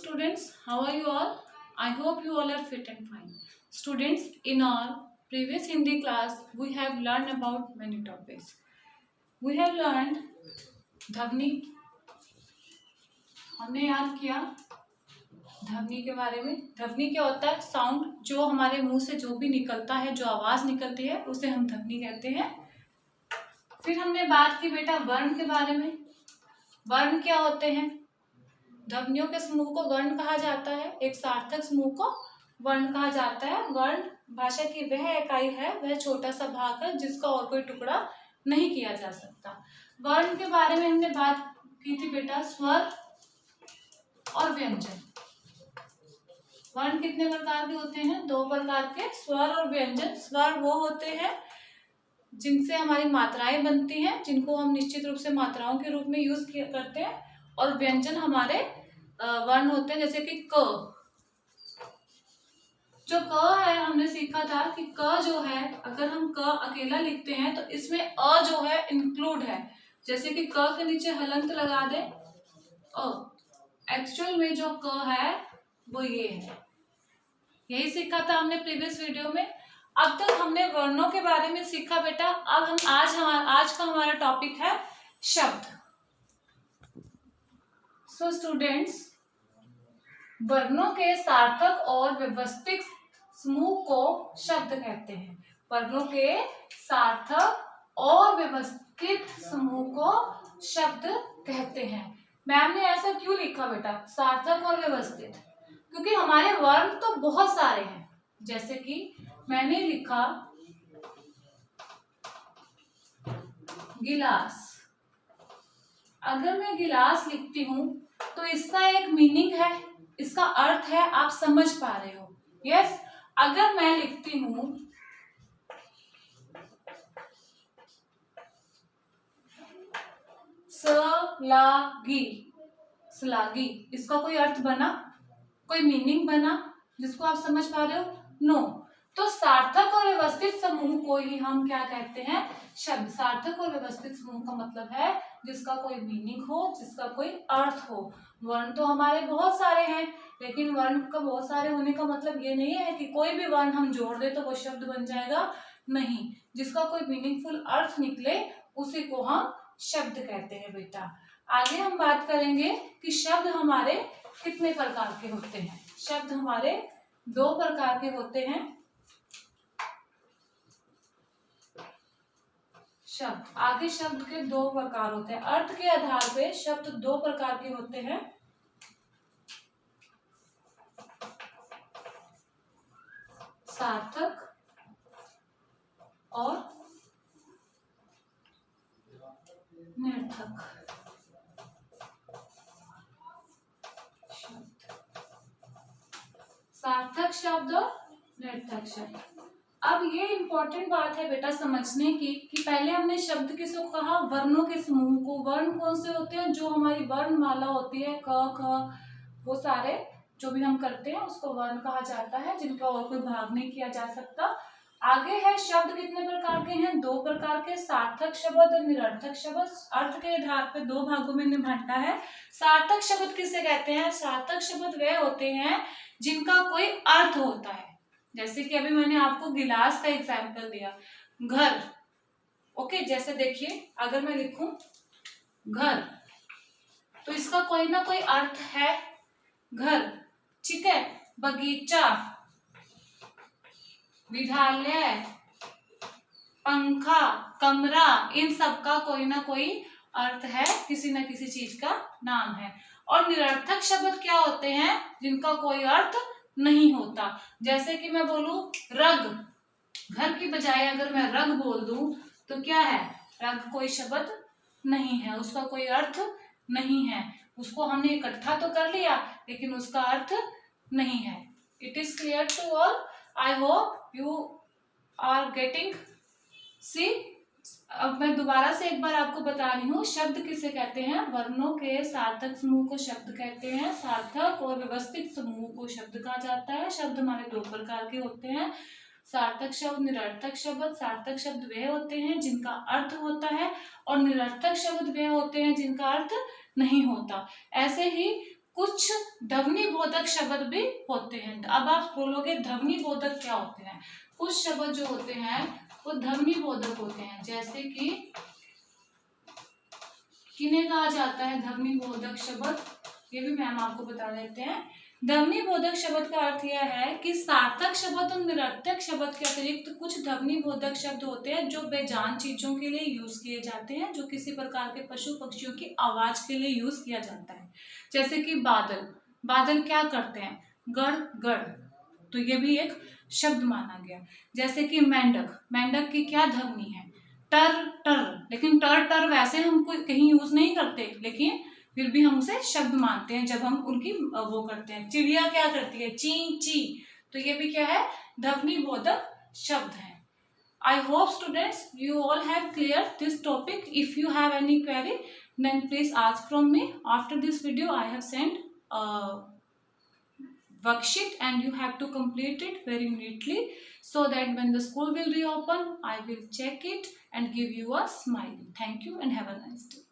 students, how are you all? I hope you all are fit and fine. Students, in our previous Hindi class, we have learned about many topics. We have learned ध्वनि, हमने याद किया ध्वनि के बारे में। ध्वनि क्या होता है? साउंड, जो हमारे मुंह से जो भी निकलता है, जो आवाज निकलती है, उसे हम ध्वनि कहते हैं। फिर हमने बात की बेटा वर्ण के बारे में। वर्ण क्या होते हैं? ध्वनियों के समूह को वर्ण कहा जाता है। एक सार्थक समूह को वर्ण कहा जाता है। वर्ण भाषा की वह इकाई है, वह छोटा सा भाग है जिसका और कोई टुकड़ा नहीं किया जा सकता। वर्ण के बारे में हमने बात की थी बेटा स्वर और व्यंजन। वर्ण कितने प्रकार के होते हैं? दो प्रकार के, स्वर और व्यंजन। स्वर वो होते हैं जिनसे हमारी मात्राएं बनती हैं, जिनको हम निश्चित रूप से मात्राओं के रूप में यूज करते हैं। और व्यंजन हमारे वर्ण होते हैं, जैसे कि क। जो क है, हमने सीखा था कि क जो है, अगर हम क अकेला लिखते हैं तो इसमें अ जो है इंक्लूड है। जैसे कि क के नीचे हलंत लगा दे अ। एक्चुअल में जो क है वो ये है। यही सीखा था हमने प्रीवियस वीडियो में। अब तक हमने वर्णों के बारे में सीखा बेटा। अब हम आज का हमारा टॉपिक है शब्द। सो स्टूडेंट्स, वर्णों के सार्थक और व्यवस्थित समूह को शब्द कहते हैं। वर्णों के सार्थक और व्यवस्थित समूह को शब्द कहते हैं। मैम ने ऐसा क्यों लिखा बेटा, सार्थक और व्यवस्थित? क्योंकि हमारे वर्ण तो बहुत सारे हैं। जैसे कि मैंने लिखा गिलास। अगर मैं गिलास लिखती हूं तो इसका एक मीनिंग है, इसका अर्थ है, आप समझ पा रहे हो? यस। अगर मैं लिखती हूं सलागी, सलागी, इसका कोई अर्थ बना, कोई मीनिंग बना जिसको आप समझ पा रहे हो? नो। तो सार्थक और व्यवस्थित समूह को ही हम क्या कहते हैं? शब्द। सार्थक और व्यवस्थित समूह का मतलब है जिसका कोई मीनिंग हो, जिसका कोई अर्थ हो। वर्ण तो हमारे बहुत सारे हैं, लेकिन वर्ण का बहुत सारे होने का मतलब ये नहीं है कि कोई भी वर्ण हम जोड़ दे तो वो शब्द बन जाएगा। नहीं, जिसका कोई मीनिंगफुल अर्थ निकले उसी को हम शब्द कहते हैं बेटा। आगे हम बात करेंगे कि शब्द हमारे कितने प्रकार के होते हैं। शब्द हमारे दो प्रकार के होते हैं। शब्द, आगे शब्द के दो प्रकार होते हैं। अर्थ के आधार पे शब्द दो प्रकार के होते हैं। सार्थक और निरर्थक शब्द। सार्थक शब्द और निरर्थक शब्द। अब ये इंपॉर्टेंट बात है बेटा समझने की कि पहले हमने शब्द किसको कहा? वर्णों के समूह को। वर्ण कौन से होते हैं? जो हमारी वर्णमाला होती है, क ख, वो सारे जो भी हम करते हैं उसको वर्ण कहा जाता है, जिनका और कोई भाग नहीं किया जा सकता। आगे है शब्द कितने प्रकार के हैं? दो प्रकार के, सार्थक शब्द और निरर्थक शब्द। अर्थ के आधार पर दो भागों में बांटा है। सार्थक शब्द किसे कहते हैं? सार्थक शब्द वे होते हैं जिनका कोई अर्थ होता है। जैसे कि अभी मैंने आपको गिलास का एग्जाम्पल दिया, घर। ओके, जैसे देखिए अगर मैं लिखूं घर तो इसका कोई ना कोई अर्थ है। घर, ठीक है। बगीचा, विद्यालय, पंखा, कमरा, इन सब का कोई ना कोई अर्थ है, किसी न किसी चीज का नाम है। और निरर्थक शब्द क्या होते हैं? जिनका कोई अर्थ नहीं होता। जैसे कि मैं बोलूं रग, घर की बजाय अगर मैं रग बोल दूं तो क्या है? रग कोई शब्द नहीं है, उसका कोई अर्थ नहीं है। उसको हमने इकट्ठा तो कर लिया लेकिन उसका अर्थ नहीं है। It is clear to all? I hope you are getting. See, अब मैं दोबारा से एक बार आपको बता रही हूँ, शब्द किसे कहते हैं? वर्णों के सार्थक समूह को शब्द कहते हैं। सार्थक और व्यवस्थित समूह को शब्द कहा जाता है। शब्द हमारे दो प्रकार के होते हैं, सार्थक शब्द, निरर्थक शब्द। सार्थक शब्द वे होते हैं जिनका अर्थ होता है और निरर्थक शब्द वे होते हैं जिनका अर्थ नहीं होता। ऐसे ही कुछ ध्वनि बोधक शब्द भी होते हैं। अब आप बोलोगे ध्वनि बोधक क्या होते हैं? कुछ शब्द जो होते हैं वो ध्वनि बोधक होते हैं, जैसे कि किन्हें कहा जाता है ध्वनि बोधक शब्द, ये भी मैम आपको बता देते हैं। ध्वनि बोधक शब्द का अर्थ यह है कि सार्थक शब्द और निरर्थक शब्द के अतिरिक्त कुछ ध्वनि बोधक शब्द होते हैं जो बेजान चीजों के लिए यूज किए जाते हैं, जो किसी प्रकार के पशु पक्षियों की आवाज के लिए यूज किया जाता है। जैसे कि बादल, बादल क्या करते हैं? गड़ गड़, तो ये भी एक शब्द माना गया। जैसे कि मेंढक, मेंढक की क्या ध्वनि है? टर टर, लेकिन टर टर वैसे हम कोई कहीं यूज नहीं करते, लेकिन फिर भी हम उसे शब्द मानते हैं जब हम उनकी वो करते हैं। चिड़िया क्या करती है? ची ची, तो ये भी क्या है? ध्वनि बोधक शब्द है। I hope students you all have cleared this topic. If you have any query, then please ask from me. After this video, I have sent a worksheet and you have to complete it very neatly, so that when the school will reopen, I will check it and give you a smile. Thank you and have a nice day.